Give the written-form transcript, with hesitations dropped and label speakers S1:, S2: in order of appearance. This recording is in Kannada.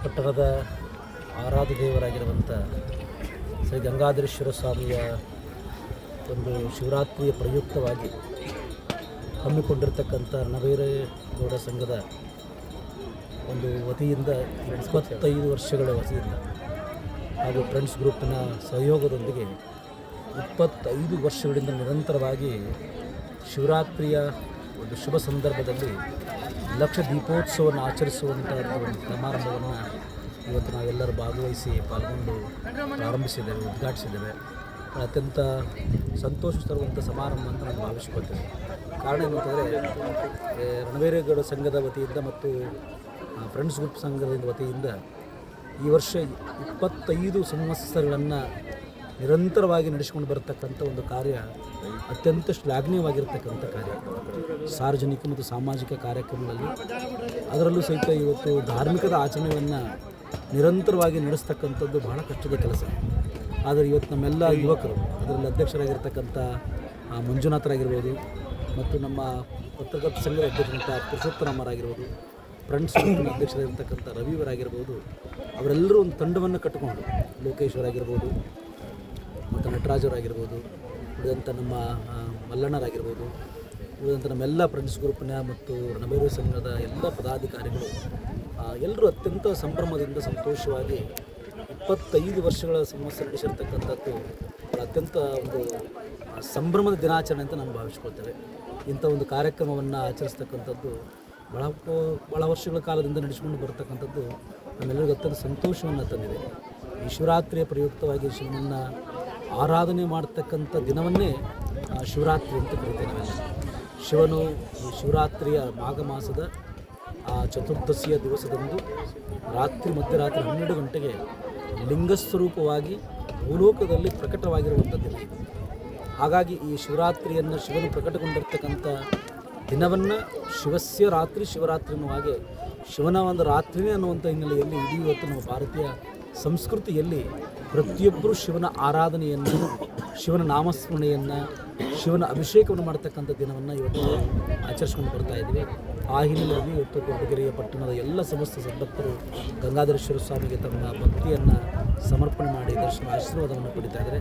S1: ಪಟ್ಟಣದ ಆರಾಧ್ಯ ದೇವರಾಗಿರುವಂಥ ಶ್ರೀ ಗಂಗಾಧರೇಶ್ವರ ಸ್ವಾಮಿಯ ಒಂದು ಶಿವರಾತ್ರಿಯ ಪ್ರಯುಕ್ತವಾಗಿ ಹಮ್ಮಿಕೊಂಡಿರ್ತಕ್ಕಂಥ ರಣಬೈರೇಗೌಡ ಸಂಘದ ಒಂದು ವತಿಯಿಂದ 25 ವರ್ಷಗಳ ವತಿಯಿಂದ ಹಾಗೂ ಫ್ರೆಂಡ್ಸ್ ಗ್ರೂಪಿನ ಸಹಯೋಗದೊಂದಿಗೆ 25 ವರ್ಷಗಳಿಂದ ನಿರಂತರವಾಗಿ ಶಿವರಾತ್ರಿಯ ಒಂದು ಶುಭ ಸಂದರ್ಭದಲ್ಲಿ ಲಕ್ಷ ದೀಪೋತ್ಸವವನ್ನು ಆಚರಿಸುವಂಥ ಒಂದು ಸಮಾರಂಭವನ್ನು ಇವತ್ತು ನಾವೆಲ್ಲರೂ ಭಾಗವಹಿಸಿ ಪಾಲ್ಗೊಂಡು ಪ್ರಾರಂಭಿಸಿದ್ದೇವೆ, ಉದ್ಘಾಟಿಸಿದ್ದೇವೆ. ಅತ್ಯಂತ ಸಂತೋಷ ತರುವಂಥ ಸಮಾರಂಭ ಅಂತ ನಾನು ಭಾವಿಸ್ಕೊಳ್ತೇವೆ. ಕಾರಣ ಏನು ಅಂತಂದರೆ, ರಣಬೈರೇಗೌಡ ಸಂಘದ ವತಿಯಿಂದ ಮತ್ತು ಫ್ರೆಂಡ್ಸ್ ಗ್ರೂಪ್ ಸಂಘದ ವತಿಯಿಂದ ಈ ವರ್ಷ 25 ಸಂವತ್ಸರಗಳನ್ನು ನಿರಂತರವಾಗಿ ನಡೆಸಿಕೊಂಡು ಬರತಕ್ಕಂಥ ಒಂದು ಕಾರ್ಯ ಅತ್ಯಂತ ಶ್ಲಾಘನೀಯವಾಗಿರ್ತಕ್ಕಂಥ ಕಾರ್ಯ. ಸಾರ್ವಜನಿಕ ಮತ್ತು ಸಾಮಾಜಿಕ ಕಾರ್ಯಕ್ರಮಗಳಲ್ಲಿ ಅದರಲ್ಲೂ ಸಹಿತ ಇವತ್ತು ಧಾರ್ಮಿಕದ ಆಚರಣೆಗಳನ್ನು ನಿರಂತರವಾಗಿ ನಡೆಸ್ತಕ್ಕಂಥದ್ದು ಬಹಳ ಕಷ್ಟದ ಕೆಲಸ. ಆದರೆ ಇವತ್ತು ನಮ್ಮೆಲ್ಲ ಯುವಕರು, ಅದರಲ್ಲಿ ಅಧ್ಯಕ್ಷರಾಗಿರ್ತಕ್ಕಂಥ ಮಂಜುನಾಥರಾಗಿರ್ಬೋದು ಮತ್ತು ನಮ್ಮ ಪತ್ರಕರ್ತ ಸಂಘದ ಅಧ್ಯಕ್ಷರಂಥ ಪುರುಷೋತ್ತಮರಾಗಿರ್ಬೋದು, ಫ್ರೆಂಡ್ಸ್ ಅಧ್ಯಕ್ಷರಾಗಿರ್ತಕ್ಕಂಥ ರವಿವರಾಗಿರ್ಬೋದು, ಅವರೆಲ್ಲರೂ ಒಂದು ತಂಡವನ್ನು ಕಟ್ಟಿಕೊಂಡು ಲೋಕೇಶ್ವರಾಗಿರ್ಬೋದು ಮತ್ತು ನಟರಾಜರಾಗಿರ್ಬೋದು, ಉಳಿದಂಥ ನಮ್ಮ ಮಲ್ಲಣ್ಣರಾಗಿರ್ಬೋದು, ಉಳಿದಂಥ ನಮ್ಮೆಲ್ಲ ಫ್ರೆಂಡ್ಸ್ ಗ್ರೂಪ್ನ ಮತ್ತು ರಣಬೈರೇಗೌಡ ಸಂಘದ ಎಲ್ಲ ಪದಾಧಿಕಾರಿಗಳು ಎಲ್ಲರೂ ಅತ್ಯಂತ ಸಂಭ್ರಮದಿಂದ ಸಂತೋಷವಾಗಿ 25 ವರ್ಷಗಳ ಸಂವತ್ಸರ ನಡೆಸಿರ್ತಕ್ಕಂಥದ್ದು ಅತ್ಯಂತ ಒಂದು ಸಂಭ್ರಮದ ದಿನಾಚರಣೆ ಅಂತ ನಾನು ಭಾವಿಸ್ಕೊಳ್ತೇವೆ. ಇಂಥ ಒಂದು ಕಾರ್ಯಕ್ರಮವನ್ನು ಆಚರಿಸ್ತಕ್ಕಂಥದ್ದು ಭಾಳ ವರ್ಷಗಳ ಕಾಲದಿಂದ ನಡೆಸಿಕೊಂಡು ಬರತಕ್ಕಂಥದ್ದು ನಮ್ಮೆಲ್ಲರಿಗೂ ಅತ್ಯಂತ ಸಂತೋಷವನ್ನು ತಂದಿದೆ. ಈ ಶಿವರಾತ್ರಿಯ ಪ್ರಯುಕ್ತವಾಗಿ ಶಿವನನ್ನು ಆರಾಧನೆ ಮಾಡ್ತಕ್ಕಂಥ ದಿನವನ್ನೇ ಶಿವರಾತ್ರಿ ಅಂತ ಕರಿತೇವೆ ನಾವೆಲ್ಲ. ಶಿವನು ಈ ಶಿವರಾತ್ರಿಯ ಮಾಘ ಮಾಸದ ಚತುರ್ದಶಿಯ ದಿವಸದಂದು ಮಧ್ಯರಾತ್ರಿ 12 ಗಂಟೆಗೆ ಲಿಂಗಸ್ವರೂಪವಾಗಿ ಭೂಲೋಕದಲ್ಲಿ ಪ್ರಕಟವಾಗಿರುವಂಥ ದಿನ. ಹಾಗಾಗಿ ಈ ಶಿವರಾತ್ರಿಯನ್ನು ಶಿವನು ಪ್ರಕಟಗೊಂಡಿರ್ತಕ್ಕಂಥ ದಿನವನ್ನು ಶಿವಸ್ಯ ರಾತ್ರಿ ಶಿವರಾತ್ರಿ ಅನ್ನುವ ಹಾಗೆ ಶಿವನ ಒಂದು ರಾತ್ರಿನೇ ಅನ್ನುವಂಥ ಹಿನ್ನೆಲೆಯಲ್ಲಿ ಇಡೀ ಇವತ್ತು ನಮ್ಮ ಭಾರತೀಯ ಸಂಸ್ಕೃತಿಯಲ್ಲಿ ಪ್ರತಿಯೊಬ್ಬರೂ ಶಿವನ ಆರಾಧನೆಯನ್ನು, ಶಿವನ ನಾಮಸ್ಮರಣೆಯನ್ನು, ಶಿವನ ಅಭಿಷೇಕವನ್ನು ಮಾಡ್ತಕ್ಕಂಥ ದಿನವನ್ನು ಇವತ್ತು ಆಚರಿಸ್ಕೊಂಡು ಬರ್ತಾ ಇದ್ದೀವಿ. ಆ ಹಿನ್ನೆಲೆಯಲ್ಲಿ ಇವತ್ತು ಕೊರಟಗೆರೆಯ ಪಟ್ಟಣದ ಎಲ್ಲ ಸಮಸ್ತ ಸದ್ಭಕ್ತರು ಗಂಗಾಧರೇಶ್ವರ ಸ್ವಾಮಿಗೆ ತಮ್ಮ ಭಕ್ತಿಯನ್ನು ಸಮರ್ಪಣೆ ಮಾಡಿ ದರ್ಶನ ಆಶೀರ್ವಾದವನ್ನು ಪಡಿತಾ ಇದ್ದಾರೆ.